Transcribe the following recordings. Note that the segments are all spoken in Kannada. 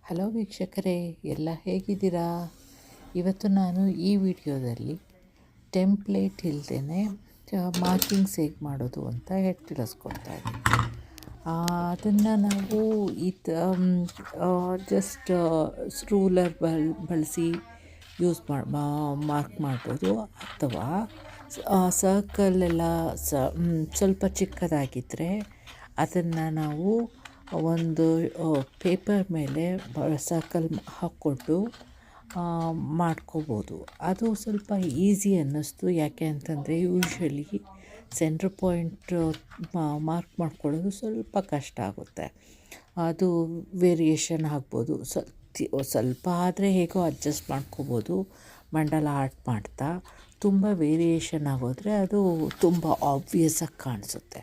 ಹಲೋ ವೀಕ್ಷಕರೇ, ಎಲ್ಲ ಹೇಗಿದ್ದೀರಾ? ಇವತ್ತು ನಾನು ಈ ವಿಡಿಯೋದಲ್ಲಿ ಟೆಂಪ್ಲೇಟ್ ಇಲ್ಲದೇ ಮಾರ್ಕಿಂಗ್ಸ್ ಹೇಗೆ ಮಾಡೋದು ಅಂತ ತಿಳಿಸ್ಕೊಡ್ತಾ ಇದ್ದೀನಿ. ಅದನ್ನು ನಾವು ಜಸ್ಟ್ ರೂಲರ್ ಬಳಸಿ ಯೂಸ್ ಮಾರ್ಕ್ ಮಾಡ್ಬೋದು, ಅಥವಾ ಸರ್ಕಲೆಲ್ಲ ಸ್ವಲ್ಪ ಚಿಕ್ಕದಾಗಿದ್ದರೆ ಅದನ್ನು ನಾವು ಒಂದು ಪೇಪರ್ ಮೇಲೆ ಸರ್ಕಲ್ ಹಾಕ್ಕೊಂಡು ಮಾಡ್ಕೋಬೋದು. ಅದು ಸ್ವಲ್ಪ ಈಸಿ ಅನ್ನಿಸ್ತು. ಯಾಕೆ ಅಂತಂದರೆ ಯೂಶ್ವಲಿ ಸೆಂಟ್ರ್ ಪಾಯಿಂಟ್ ಮಾರ್ಕ್ ಮಾಡ್ಕೊಳ್ಳೋದು ಸ್ವಲ್ಪ ಕಷ್ಟ ಆಗುತ್ತೆ. ಅದು ವೇರಿಯೇಷನ್ ಆಗ್ಬೋದು, ಸ್ವಲ್ಪ ಆದರೆ ಹೇಗೋ ಅಡ್ಜಸ್ಟ್ ಮಾಡ್ಕೋಬೋದು ಮಂಡಲ ಆರ್ಟ್ ಮಾಡ್ತಾ. ತುಂಬ ವೇರಿಯೇಷನ್ ಆಗೋದ್ರೆ ಅದು ತುಂಬ ಆಬ್ವಿಯಸ್ಸಾಗಿ ಕಾಣಿಸುತ್ತೆ.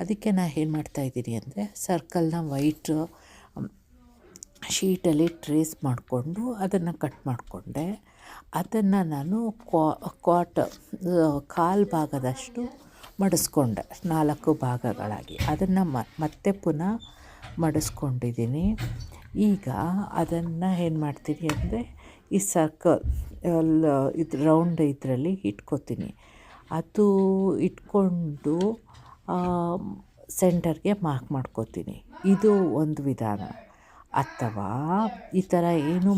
ಅದಕ್ಕೆ ನಾನು ಏನು ಮಾಡ್ತಾಯಿದ್ದೀನಿ ಅಂದರೆ ಸರ್ಕಲ್ನ ವೈಟ್ ಶೀಟಲ್ಲಿ ಟ್ರೇಸ್ ಮಾಡಿಕೊಂಡು ಅದನ್ನು ಕಟ್ ಮಾಡಿಕೊಂಡೆ. ಅದನ್ನು ನಾನು ಕಾಲು ಭಾಗದಷ್ಟು ಮಡಿಸ್ಕೊಂಡೆ, 4 ಭಾಗಗಳಾಗಿ. ಅದನ್ನು ಮತ್ತೆ ಪುನಃ ಮಡಿಸ್ಕೊಂಡಿದ್ದೀನಿ. ಈಗ ಅದನ್ನು ಏನು ಮಾಡ್ತೀನಿ ಅಂದರೆ ಈ ಸರ್ಕಲ್ ಇದು ರೌಂಡ್ ಇದರಲ್ಲಿ ಇಟ್ಕೋತೀನಿ. ಅದು ಇಟ್ಕೊಂಡು ಸೆಂಟರ್ಗೆ ಮಾರ್ಕ್ ಮಾಡ್ಕೋತೀನಿ. ಇದು ಒಂದು ವಿಧಾನ. ಅಥವಾ ಈ ಥರ ಏನು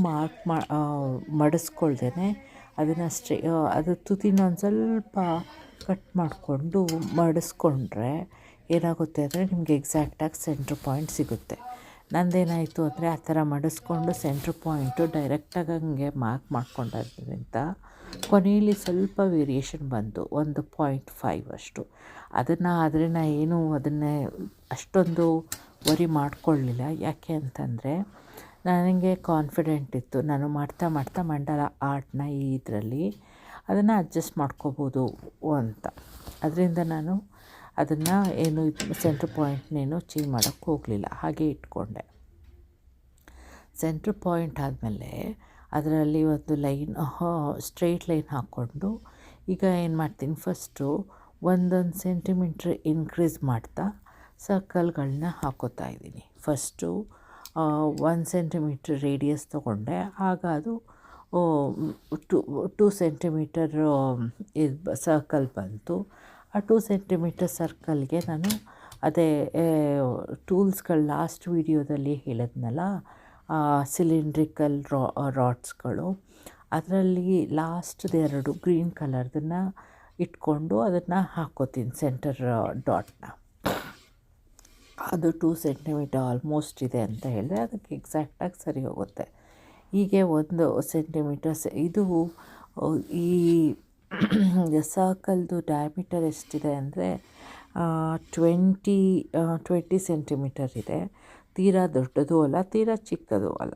ಮಡಿಸ್ಕೊಳ್ದೇ ಅದನ್ನು ಅದು ತುದಿನ ಒಂದು ಸ್ವಲ್ಪ ಕಟ್ ಮಾಡಿಕೊಂಡು ಮಡಿಸ್ಕೊಂಡ್ರೆ ಏನಾಗುತ್ತೆ ಅಂದರೆ ನಿಮಗೆ ಎಕ್ಸಾಕ್ಟಾಗಿ ಸೆಂಟ್ರ್ ಪಾಯಿಂಟ್ ಸಿಗುತ್ತೆ. ನಂದೇನಾಯಿತು ಅಂದರೆ ಆ ಥರ ಮಡಿಸ್ಕೊಂಡು ಸೆಂಟ್ರ್ ಪಾಯಿಂಟು ಡೈರೆಕ್ಟಾಗಿ ಹಂಗೆ ಮಾರ್ಕ್ ಮಾಡ್ಕೊಂಡಾದ್ರಿಂದ ಕೊನೆಯಲ್ಲಿ ಸ್ವಲ್ಪ ವೇರಿಯೇಷನ್ ಬಂತು, 1.5 ಅಷ್ಟು. ಆದರೆ ಅದನ್ನೇ ಅಷ್ಟೊಂದು ವರಿ ಮಾಡ್ಕೊಳ್ಳಿಲ್ಲ. ಯಾಕೆ ಅಂತಂದರೆ ನನಗೆ ಕಾನ್ಫಿಡೆಂಟ್ ಇತ್ತು, ನಾನು ಮಾಡ್ತಾ ಮಂಡಲ ಆರ್ಟ್ನ ಇದರಲ್ಲಿ ಅದನ್ನು ಅಡ್ಜಸ್ಟ್ ಮಾಡ್ಕೋಬೋದು ಅಂತ. ಅದರಿಂದ ನಾನು ಅದನ್ನು ಸೆಂಟ್ರ್ ಪಾಯಿಂಟ್ನೇನು ಚೇಂಜ್ ಮಾಡೋಕ್ಕೆ ಹೋಗಲಿಲ್ಲ, ಹಾಗೆ ಇಟ್ಕೊಂಡೆ. ಸೆಂಟ್ರ್ ಪಾಯಿಂಟ್ ಆದಮೇಲೆ ಅದರಲ್ಲಿ ಒಂದು ಲೈನ್, ಸ್ಟ್ರೈಟ್ ಲೈನ್ ಹಾಕ್ಕೊಂಡು ಈಗ ಏನು ಮಾಡ್ತೀನಿ, ಫಸ್ಟು 1 ಸೆಂಟಿಮೀಟ್ರ್ ಇನ್ಕ್ರೀಸ್ ಮಾಡ್ತಾ ಸರ್ಕಲ್ಗಳನ್ನ ಹಾಕೋತಾ ಇದ್ದೀನಿ. ಫಸ್ಟು 1 ಸೆಂಟಿಮೀಟ್ರ್ ರೇಡಿಯಸ್ ತೊಗೊಂಡೆ, ಆಗ ಅದು 2 ಸೆಂಟಿಮೀಟರ್ ಸರ್ಕಲ್ ಬಂತು. ಆ 2 ಸೆಂಟಿಮೀಟರ್ ಸರ್ಕಲ್ಗೆ ನಾನು ಅದೇ ಟೂಲ್ಸ್ಗಳು ಲಾಸ್ಟ್ ವೀಡಿಯೋದಲ್ಲಿ ಹೇಳಿದ್ನಲ್ಲ, ಸಿಲಿಂಡ್ರಿಕಲ್ ರಾಡ್ಸ್ಗಳು, ಅದರಲ್ಲಿ ಲಾಸ್ಟ್ದು 2 ಗ್ರೀನ್ ಕಲರ್ದನ್ನು ಇಟ್ಕೊಂಡು ಅದನ್ನು ಹಾಕ್ಕೋತೀನಿ ಸೆಂಟರ್ ಡಾಟ್ನ. ಅದು 2 ಸೆಂಟಿಮೀಟರ್ ಆಲ್ಮೋಸ್ಟ್ ಇದೆ ಅಂತ ಹೇಳಿದ್ರೆ ಅದಕ್ಕೆ ಎಕ್ಸಾಕ್ಟಾಗಿ ಸರಿ ಹೋಗುತ್ತೆ. ಹೀಗೆ 1 ಸೆಂಟಿಮೀಟರ್ ಇದು ಈ ಸರ್ಕಲ್ದು ಡಯಾಮೀಟರ್ ಎಷ್ಟಿದೆ ಅಂದರೆ 20 ಸೆಂಟಿಮೀಟರ್ ಇದೆ. ತೀರಾ ದೊಡ್ಡದು ಅಲ್ಲ, ತೀರಾ ಚಿಕ್ಕದು ಅಲ್ಲ.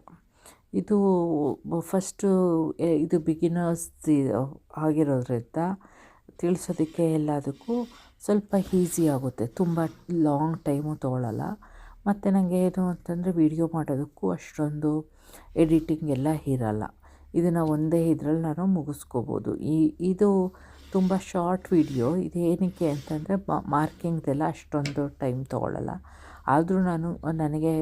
ಇದು ಫಸ್ಟು ಇದು ಬಿಗಿನರ್ಸ್ ಆಗಿರೋದ್ರಿಂದ ತಿಳಿಸೋದಕ್ಕೆ ಎಲ್ಲದಕ್ಕೂ ಸ್ವಲ್ಪ ಈಸಿ ಆಗುತ್ತೆ, ತುಂಬ ಲಾಂಗ್ ಟೈಮು ತೊಗೊಳ್ಳಲ್ಲ. ಮತ್ತು ನನಗೆ ಏನು ಅಂತಂದರೆ ವಿಡಿಯೋ ಮಾಡೋದಕ್ಕೂ ಅಷ್ಟೊಂದು ಎಡಿಟಿಂಗ್ ಎಲ್ಲ ಇರಲ್ಲ. ಇದನ್ನು ಒಂದೇ ಇದರಲ್ಲಿ ನಾನು ಮುಗಿಸ್ಕೋಬೋದು. ಇದು ತುಂಬ ಶಾರ್ಟ್ ವಿಡಿಯೋ. ಇದೇನಕ್ಕೆ ಅಂತಂದರೆ ಮಾರ್ಕಿಂಗ್ದೆಲ್ಲ ಅಷ್ಟೊಂದು ಟೈಮ್ ತೊಗೊಳ್ಳಲ್ಲ. ಆದರೂ ನನಗೆ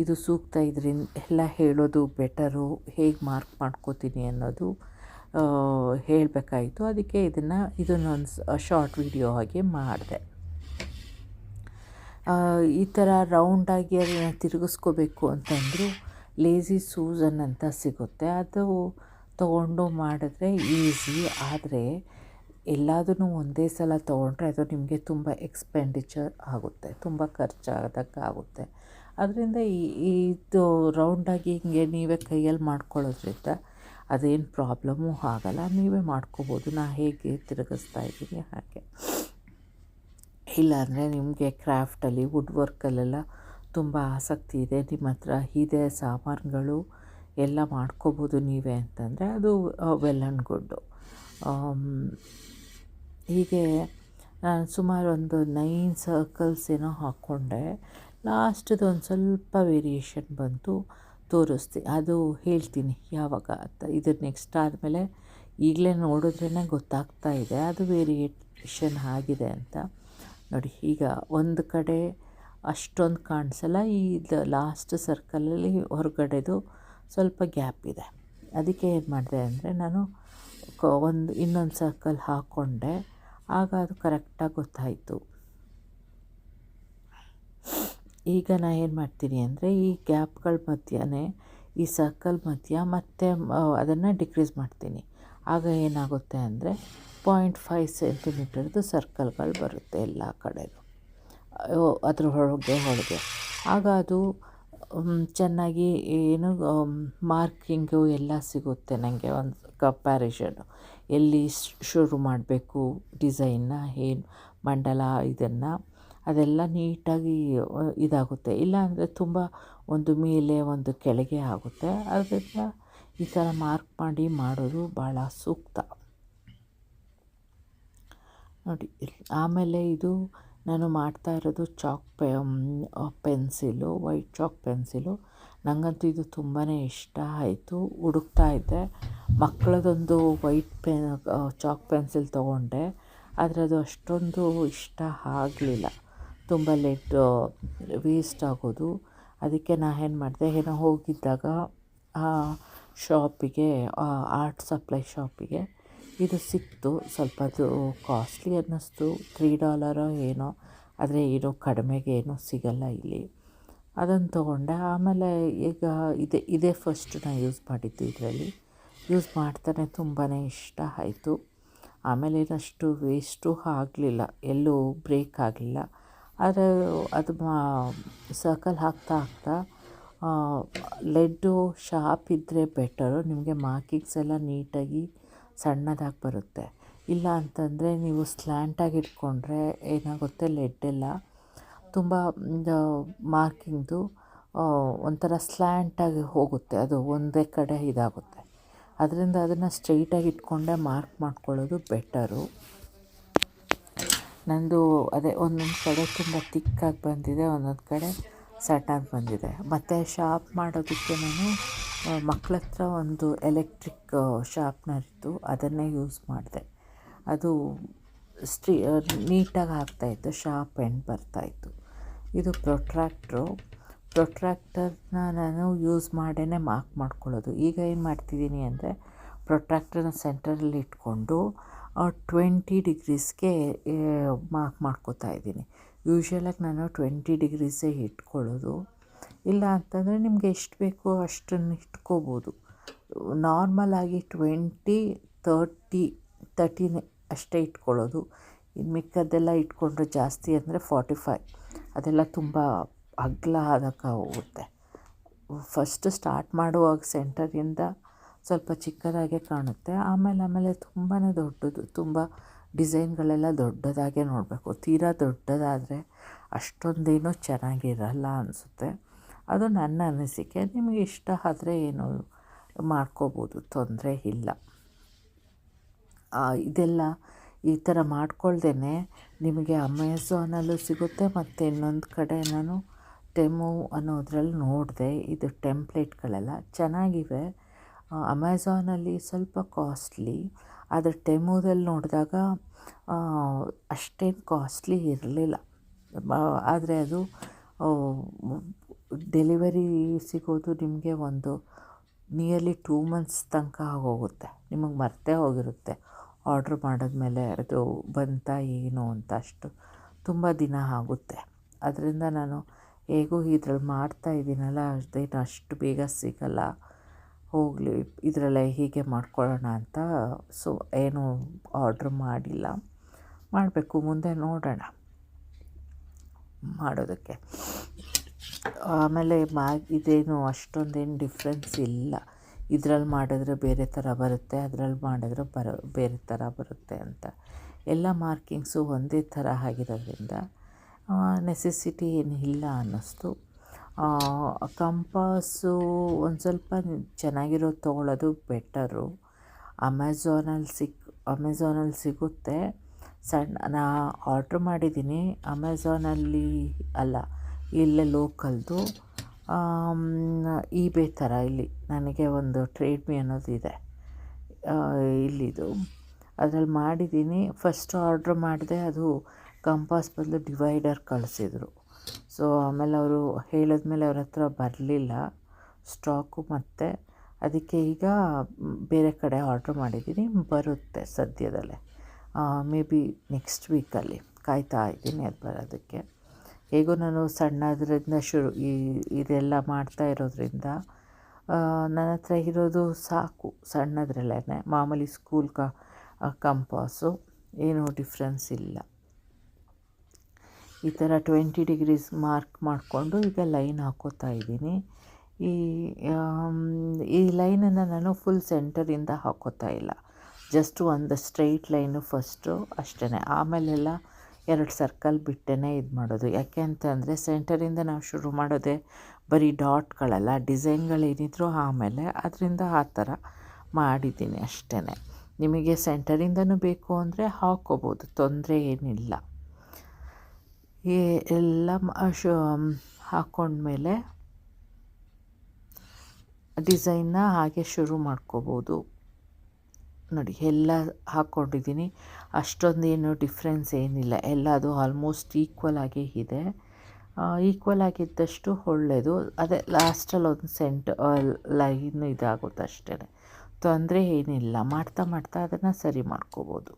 ಇದು ಸೂಕ್ತ, ಇದರಿಂದ ಎಲ್ಲ ಹೇಳೋದು ಬೆಟರು, ಹೇಗೆ ಮಾರ್ಕ್ ಮಾಡ್ಕೋತೀನಿ ಅನ್ನೋದು ಹೇಳಬೇಕಾಯಿತು. ಅದಕ್ಕೆ ಇದನ್ನೊಂದು ಶಾರ್ಟ್ ವಿಡಿಯೋ ಆಗಿ ಮಾಡಿದೆ. ಈ ಥರ ರೌಂಡಾಗಿ ಅದನ್ನು ತಿರುಗಿಸ್ಕೋಬೇಕು ಅಂತಂದರೂ ಲೇಝಿ ಸೂಸನ್ ಅಂತ ಸಿಗುತ್ತೆ, ಅದು ತೊಗೊಂಡು ಮಾಡಿದ್ರೆ ಈಸಿ. ಆದರೆ ಎಲ್ಲದನ್ನು ಒಂದೇ ಸಲ ತೊಗೊಂಡ್ರೆ ಅದು ನಿಮಗೆ ತುಂಬ ಎಕ್ಸ್ಪೆಂಡಿಚರ್ ಆಗುತ್ತೆ, ತುಂಬ ಖರ್ಚಾಗುತ್ತೆ. ಅದರಿಂದ ಇದು ರೌಂಡಾಗಿ ಹಿಂಗೆ ನೀವೇ ಕೈಯಲ್ಲಿ ಮಾಡ್ಕೊಳ್ಳೋದ್ರಿಂದ ಅದೇನು ಪ್ರಾಬ್ಲಮ್ಮು ಆಗಲ್ಲ, ನೀವೇ ಮಾಡ್ಕೋಬೋದು. ನಾನು ಹೇಗೆ ತಿರುಗಿಸ್ತಾ ಇದ್ದೀನಿ ಹಾಗೆ. ಇಲ್ಲಾಂದರೆ ನಿಮಗೆ ಕ್ರಾಫ್ಟಲ್ಲಿ ವುಡ್ ವರ್ಕಲ್ಲೆಲ್ಲ ತುಂಬ ಆಸಕ್ತಿ ಇದೆ, ನಿಮ್ಮ ಹತ್ರ ಇದೆ ಸಾಮಾನುಗಳು, ಎಲ್ಲ ಮಾಡ್ಕೋಬೋದು ನೀವೇ ಅಂತಂದರೆ ಅದು ವೆಲ್ ಆ್ಯಂಡ್ ಗುಡ್ಡು. ಹೀಗೆ ನಾನು ಸುಮಾರು ಒಂದು 9 ಸರ್ಕಲ್ಸ್ ಏನೋ ಹಾಕ್ಕೊಂಡೆ. ಲಾಸ್ಟ್ದು ಒಂದು ಸ್ವಲ್ಪ ವೇರಿಯೇಷನ್ ಬಂತು, ತೋರಿಸ್ತೀನಿ, ಅದು ಹೇಳ್ತೀನಿ ಯಾವಾಗ ಅಂತ. ಇದು ನೆಕ್ಸ್ಟ್ ಆದಮೇಲೆ ಈಗಲೇ ನೋಡಿದ್ರೇ ಗೊತ್ತಾಗ್ತಾ ಇದೆ ಅದು ವೇರಿಯೇಷನ್ ಆಗಿದೆ ಅಂತ. ನೋಡಿ, ಈಗ ಒಂದು ಕಡೆ ಅಷ್ಟೊಂದು ಕಾಣಿಸಲ್ಲ. ಇದು ಲಾಸ್ಟ್ ಸರ್ಕಲಲ್ಲಿ ಹೊರಗಡೆದು ಸ್ವಲ್ಪ ಗ್ಯಾಪ್ ಇದೆ. ಅದಕ್ಕೆ ಏನು ಮಾಡಿದೆ ಅಂದರೆ ನಾನು ಇನ್ನೊಂದು ಸರ್ಕಲ್ ಹಾಕ್ಕೊಂಡೆ. ಆಗ ಅದು ಕರೆಕ್ಟಾಗಿ ಗೊತ್ತಾಯಿತು. ಈಗ ನಾನು ಏನು ಮಾಡ್ತೀನಿ ಅಂದರೆ ಈ ಗ್ಯಾಪ್ಗಳ ಮಧ್ಯೆ ಈ ಸರ್ಕಲ್ ಮಧ್ಯ ಮತ್ತೆ ಅದನ್ನು ಡಿಕ್ರೀಸ್ ಮಾಡ್ತೀನಿ. ಆಗ ಏನಾಗುತ್ತೆ ಅಂದರೆ 0.5 ಸೆಂಟಿಮೀಟರ್ದು ಸರ್ಕಲ್ಗಳು ಬರುತ್ತೆ ಎಲ್ಲ ಕಡೆಯೂ ಅದ್ರ ಹೊರಗೆ. ಆಗ ಅದು ಚೆನ್ನಾಗಿ ಏನು ಮಾರ್ಕಿಂಗು ಎಲ್ಲ ಸಿಗುತ್ತೆ ನನಗೆ. ಒಂದು ಕಂಪ್ಯಾರಿಷನ್ನು ಎಲ್ಲಿ ಶುರು ಮಾಡಬೇಕು ಡಿಸೈನ್ನ, ಏನು ಮಂಡಲ ಇದನ್ನು ಅದೆಲ್ಲ ನೀಟಾಗಿ ಇದಾಗುತ್ತೆ. ಇಲ್ಲಾಂದರೆ ತುಂಬ ಒಂದು ಮೇಲೆ ಒಂದು ಕೆಳಗೆ ಆಗುತ್ತೆ. ಅದರಿಂದ ಈ ಥರ ಮಾರ್ಕ್ ಮಾಡಿ ಮಾಡೋದು ಭಾಳ ಸೂಕ್ತ ನೋಡಿ. ಆಮೇಲೆ ಇದು ನಾನು ಮಾಡ್ತಾ ಇರೋದು ಪೆನ್ಸಿಲು, ವೈಟ್ ಚಾಕ್ ಪೆನ್ಸಿಲು. ನನಗಂತೂ ಇದು ತುಂಬಾ ಇಷ್ಟ ಆಯಿತು. ಹುಡುಕ್ತಾ ಇದ್ದೆ, ಮಕ್ಕಳದೊಂದು ವೈಟ್ ಚಾಕ್ ಪೆನ್ಸಿಲ್ ತೊಗೊಂಡೆ. ಆದರೆ ಅದು ಅಷ್ಟೊಂದು ಇಷ್ಟ ಆಗಲಿಲ್ಲ, ತುಂಬ ವೇಸ್ಟ್ ಆಗೋದು. ಅದಕ್ಕೆ ನಾನು ಏನು ಮಾಡಿದೆ, ಏನೋ ಹೋಗಿದ್ದಾಗ ಆ ಶಾಪಿಗೆ, ಆರ್ಟ್ ಸಪ್ಲೈ ಶಾಪಿಗೆ ಇದು ಸಿಕ್ತು. ಸ್ವಲ್ಪ ಅದು ಕಾಸ್ಟ್ಲಿ ಅನ್ನಿಸ್ತು, $3 ಏನೋ, ಆದರೆ ಏನೋ ಕಡಿಮೆಗೆ ಏನೂ ಸಿಗಲ್ಲ ಇಲ್ಲಿ. ಅದನ್ನು ತೊಗೊಂಡೆ. ಆಮೇಲೆ ಈಗ ಇದೇ ಫಸ್ಟ್ ನಾನು ಯೂಸ್ ಮಾಡಿದ್ದು. ಇದರಲ್ಲಿ ಯೂಸ್ ಮಾಡ್ತಾನೆ ತುಂಬಾ ಇಷ್ಟ ಆಯಿತು. ಆಮೇಲೆ ಏನಷ್ಟು ವೇಸ್ಟು ಆಗಲಿಲ್ಲ, ಎಲ್ಲೂ ಬ್ರೇಕ್ ಆಗಲಿಲ್ಲ. ಆದರೆ ಅದು ಸರ್ಕಲ್ ಹಾಕ್ತಾ ಲೆಡ್ಡು ಶಾರ್ಪ್ ಇದ್ದರೆ ಬೆಟರು. ನಿಮಗೆ ಮಾರ್ಕಿಂಗ್ಸ್ ಎಲ್ಲ ನೀಟಾಗಿ ಸಣ್ಣದಾಗಿ ಬರುತ್ತೆ. ಇಲ್ಲ ಅಂತಂದರೆ ನೀವು ಸ್ಲ್ಯಾಂಟಾಗಿ ಇಟ್ಕೊಂಡ್ರೆ ಏನಾಗುತ್ತೆ, ಲೆಡ್ಡೆಲ್ಲ ತುಂಬ ಮಾರ್ಕಿಂಗ್ದು ಒಂಥರ ಸ್ಲ್ಯಾಂಟಾಗಿ ಹೋಗುತ್ತೆ, ಅದು ಒಂದೇ ಕಡೆ ಇದಾಗುತ್ತೆ. ಅದರಿಂದ ಅದನ್ನು ಸ್ಟ್ರೈಟಾಗಿ ಇಟ್ಕೊಂಡೆ ಮಾರ್ಕ್ ಮಾಡ್ಕೊಳ್ಳೋದು ಬೆಟರು. ನಂದು ಅದೇ ಒಂದೊಂದು ಕಡೆ ತುಂಬ ತಿಕ್ಕಾಗಿ ಬಂದಿದೆ, ಒಂದೊಂದು ಕಡೆ ಸಣ್ಣಾಗಿ ಬಂದಿದೆ. ಮತ್ತು ಶಾರ್ಪ್ ಮಾಡೋದಕ್ಕೆ ನಾನು ಮಕ್ಕಳ ಹತ್ರ ಒಂದು ಎಲೆಕ್ಟ್ರಿಕ್ ಶಾರ್ಪ್ನರ್ ಇತ್ತು, ಅದನ್ನೇ ಯೂಸ್ ಮಾಡಿದೆ. ಅದು ನೀಟಾಗಿ ಆಗ್ತಾಯಿತ್ತು, ಶಾರ್ಪ್ ಎಂಡ್ ಬರ್ತಾಯಿತ್ತು. ಇದು ಪ್ರೊಟ್ರಾಕ್ಟರ್ನ ನಾನು ಯೂಸ್ ಮಾಡೇ ಮಾರ್ಕ್ ಮಾಡ್ಕೊಳ್ಳೋದು. ಈಗ ಏನು ಮಾಡ್ತಿದ್ದೀನಿ ಅಂದರೆ, ಪ್ರೊಟ್ರಾಕ್ಟರ್ನ ಸೆಂಟರಲ್ಲಿ ಇಟ್ಕೊಂಡು 20 ಡಿಗ್ರೀಸ್ಗೆ ಮಾರ್ಕ್ ಮಾಡ್ಕೋತಾ ಇದ್ದೀನಿ. ಯೂಶ್ವಲಾಗಿ ನಾನು 20 ಡಿಗ್ರೀಸೇ ಇಟ್ಕೊಳ್ಳೋದು. ಇಲ್ಲ ಅಂತಂದರೆ ನಿಮಗೆ ಎಷ್ಟು ಬೇಕೋ ಅಷ್ಟನ್ನು ಇಟ್ಕೋಬೋದು. ನಾರ್ಮಲಾಗಿ 20, 30 ಅಷ್ಟೇ ಇಟ್ಕೊಳ್ಳೋದು. ಇನ್ನು ಮಿಕ್ಕದ್ದೆಲ್ಲ ಇಟ್ಕೊಂಡ್ರೆ ಜಾಸ್ತಿ ಅಂದರೆ 45, ಅದೆಲ್ಲ ತುಂಬ ಅಗಲ ಆದಕ್ಕೆ ಹೋಗುತ್ತೆ. ಫಸ್ಟ್ ಸ್ಟಾರ್ಟ್ ಮಾಡುವಾಗ ಸೆಂಟರಿಂದ ಸ್ವಲ್ಪ ಚಿಕ್ಕದಾಗೆ ಕಾಣುತ್ತೆ. ಆಮೇಲೆ ತುಂಬಾ ದೊಡ್ಡದು, ತುಂಬ ಡಿಸೈನ್ಗಳೆಲ್ಲ ದೊಡ್ಡದಾಗೆ ನೋಡಬೇಕು. ತೀರಾ ದೊಡ್ಡದಾದರೆ ಅಷ್ಟೊಂದೇನೂ ಚೆನ್ನಾಗಿರಲ್ಲ ಅನಿಸುತ್ತೆ. ಅದು ನನ್ನ ಅನಿಸಿಕೆ. ನಿಮಗೆ ಇಷ್ಟ ಆದರೆ ಏನು ಮಾಡ್ಕೋಬೋದು, ತೊಂದರೆ ಇಲ್ಲ. ಇದೆಲ್ಲ ಈ ಥರ ಮಾಡ್ಕೊಳ್ದೇ ನಿಮಗೆ ಅಮೆಝಾನಲ್ಲೂ ಸಿಗುತ್ತೆ. ಮತ್ತು ಇನ್ನೊಂದು ಕಡೆ ನಾನು ಟೆಮು ಅನ್ನೋದ್ರಲ್ಲಿ ನೋಡಿದೆ, ಇದು ಟೆಂಪ್ಲೇಟ್ಗಳೆಲ್ಲ ಚೆನ್ನಾಗಿವೆ. ಅಮೆಝಾನಲ್ಲಿ ಸ್ವಲ್ಪ ಕಾಸ್ಟ್ಲಿ, ಆದರೆ ಟೆಮುದಲ್ಲಿ ನೋಡಿದಾಗ ಅಷ್ಟೇನು ಕಾಸ್ಟ್ಲಿ ಇರಲಿಲ್ಲ. ಆದರೆ ಅದು ಡೆಲಿವರಿ ಸಿಗೋದು ನಿಮಗೆ ಒಂದು ನಿಯರ್ಲಿ 2 ಮಂತ್ಸ್ ತನಕ ಆಗೋಗುತ್ತೆ. ನಿಮಗೆ ಮರ್ತೇ ಹೋಗಿರುತ್ತೆ ಆರ್ಡ್ರ್ ಮಾಡಿದ್ಮೇಲೆ ಅದು ಬಂತಾ ಏನು ಅಂತ. ಅಷ್ಟು ತುಂಬ ದಿನ ಆಗುತ್ತೆ. ಅದರಿಂದ ನಾನು ಹೇಗೂ ಇದ್ರಲ್ಲಿ ಮಾಡ್ತಾಯಿದ್ದೀನಲ್ಲ, ಅದೇನು ಅಷ್ಟು ಬೇಗ ಸಿಗಲ್ಲ, ಹೋಗಲಿ ಇದರಲ್ಲೇ ಹೀಗೆ ಮಾಡ್ಕೊಳ್ಳೋಣ ಅಂತ ಏನು ಆರ್ಡ್ರ್ ಮಾಡಿಲ್ಲ. ಮಾಡಬೇಕು, ಮುಂದೆ ನೋಡೋಣ ಮಾಡೋದಕ್ಕೆ. ಆಮೇಲೆ ಇದೇನು ಅಷ್ಟೊಂದೇನು ಡಿಫ್ರೆನ್ಸ್ ಇಲ್ಲ. ಇದರಲ್ಲಿ ಮಾಡಿದ್ರೆ ಬೇರೆ ಥರ ಬರುತ್ತೆ, ಅದರಲ್ಲಿ ಮಾಡಿದ್ರೆ ಬೇರೆ ಥರ ಬರುತ್ತೆ ಅಂತ. ಎಲ್ಲ ಮಾರ್ಕಿಂಗ್ಸು ಒಂದೇ ಥರ ಆಗಿರೋದ್ರಿಂದ ನೆಸೆಸಿಟಿ ಏನು ಇಲ್ಲ ಅನ್ನಿಸ್ತು. ಕಂಪಾಸು ಒಂದು ಸ್ವಲ್ಪ ಚೆನ್ನಾಗಿರೋದು ತೊಗೊಳ್ಳೋದು ಬೆಟರು. ಅಮೆಝಾನಲ್ಲಿ ಸಿಗುತ್ತೆ. ನಾ ಆರ್ಡ್ರ್ ಮಾಡಿದ್ದೀನಿ ಅಮೆಝಾನಲ್ಲಿ ಅಲ್ಲ, ಇಲ್ಲೇ ಲೋಕಲ್ದು eBay ಥರ. ಇಲ್ಲಿ ನನಗೆ ಒಂದು ಟ್ರೇಡ್ಮಿ ಅನ್ನೋದು ಇದೆ ಇಲ್ಲಿದು, ಅದರಲ್ಲಿ ಮಾಡಿದ್ದೀನಿ. ಫಸ್ಟ್ ಆರ್ಡ್ರ್ ಮಾಡಿದೆ, ಅದು ಕಂಪಾಸ್ ಬದಲು ಡಿವೈಡರ್ ಕಳಿಸಿದ್ರು. ಸೊ ಆಮೇಲೆ ಅವರು ಹೇಳಿದ್ಮೇಲೆ ಅವ್ರ ಹತ್ರ ಬರಲಿಲ್ಲ ಸ್ಟಾಕು, ಮತ್ತು ಅದಕ್ಕೆ ಈಗ ಬೇರೆ ಕಡೆ ಆರ್ಡ್ರ್ ಮಾಡಿದ್ದೀನಿ, ಬರುತ್ತೆ ಸದ್ಯದಲ್ಲೇ, ಮೇ ಬಿ ನೆಕ್ಸ್ಟ್ ವೀಕಲ್ಲಿ ಕಾಯ್ತಾ ಇದ್ದೀನಿ ಅದು ಬರೋದಕ್ಕೆ. ಹೇಗೂ ನಾನು ಸಣ್ಣದ್ರಿಂದ ಇದೆಲ್ಲ ಮಾಡ್ತಾ ಇರೋದ್ರಿಂದ ನನ್ನ ಹತ್ರ ಇರೋದು ಸಾಕು, ಸಣ್ಣದ್ರಲ್ಲೇ ಮಾಮೂಲಿ ಸ್ಕೂಲ್ ಕಂಪಾಸು, ಏನೂ ಡಿಫ್ರೆನ್ಸ್ ಇಲ್ಲ. ಈ ಥರ 20 ಡಿಗ್ರೀಸ್ ಮಾರ್ಕ್ ಮಾಡಿಕೊಂಡು ಈಗ ಲೈನ್ ಹಾಕೋತಾ ಇದ್ದೀನಿ. ಈ ಲೈನನ್ನು ನಾನು ಫುಲ್ ಸೆಂಟರಿಂದ ಹಾಕೋತಾ ಇಲ್ಲ, ಜಸ್ಟ್ ಒಂದು ಸ್ಟ್ರೈಟ್ ಲೈನು ಫಸ್ಟು ಅಷ್ಟೇ, ಆಮೇಲೆಲ್ಲ 2 ಸರ್ಕಲ್ ಬಿಟ್ಟೇ ಇದು ಮಾಡೋದು. ಯಾಕೆ ಅಂತಂದರೆ ಸೆಂಟರಿಂದ ನಾವು ಶುರು ಮಾಡೋದೇ ಬರೀ ಡಾಟ್ಗಳಲ್ಲ, ಡಿಸೈನ್ಗಳೇನಿದ್ರು ಆಮೇಲೆ, ಅದರಿಂದ ಆ ಥರ ಮಾಡಿದ್ದೀನಿ ಅಷ್ಟೇ. ನಿಮಗೆ ಸೆಂಟರಿಂದನೂ ಬೇಕು ಅಂದರೆ ಹಾಕ್ಕೋಬೋದು, ತೊಂದರೆ ಏನಿಲ್ಲ. ಎಲ್ಲ ಹಾಕ್ಕೊಂಡ್ಮೇಲೆ ಡಿಸೈನ್ನ ಹಾಗೆ ಶುರು ಮಾಡ್ಕೋಬೋದು. ನೋಡಿ ಎಲ್ಲ ಹಾಕ್ಕೊಂಡಿದ್ದೀನಿ, ಅಷ್ಟೊಂದೇನು ಡಿಫ್ರೆನ್ಸ್ ಏನಿಲ್ಲ, ಎಲ್ಲ ಅದು ಆಲ್ಮೋಸ್ಟ್ ಈಕ್ವಲ್ ಆಗೇ ಇದೆ. ಈಕ್ವಲ್ ಆಗಿದ್ದಷ್ಟು ಒಳ್ಳೆಯದು. ಅದೇ ಲಾಸ್ಟಲ್ಲಿ ಒಂದು ಲೈನ್ ಇದಾಗುತ್ತೆ ಅಷ್ಟೇ, ತೊಂದರೆ ಏನಿಲ್ಲ. ಮಾಡ್ತಾ ಮಾಡ್ತಾ ಅದನ್ನು ಸರಿ ಮಾಡ್ಕೋಬೋದು.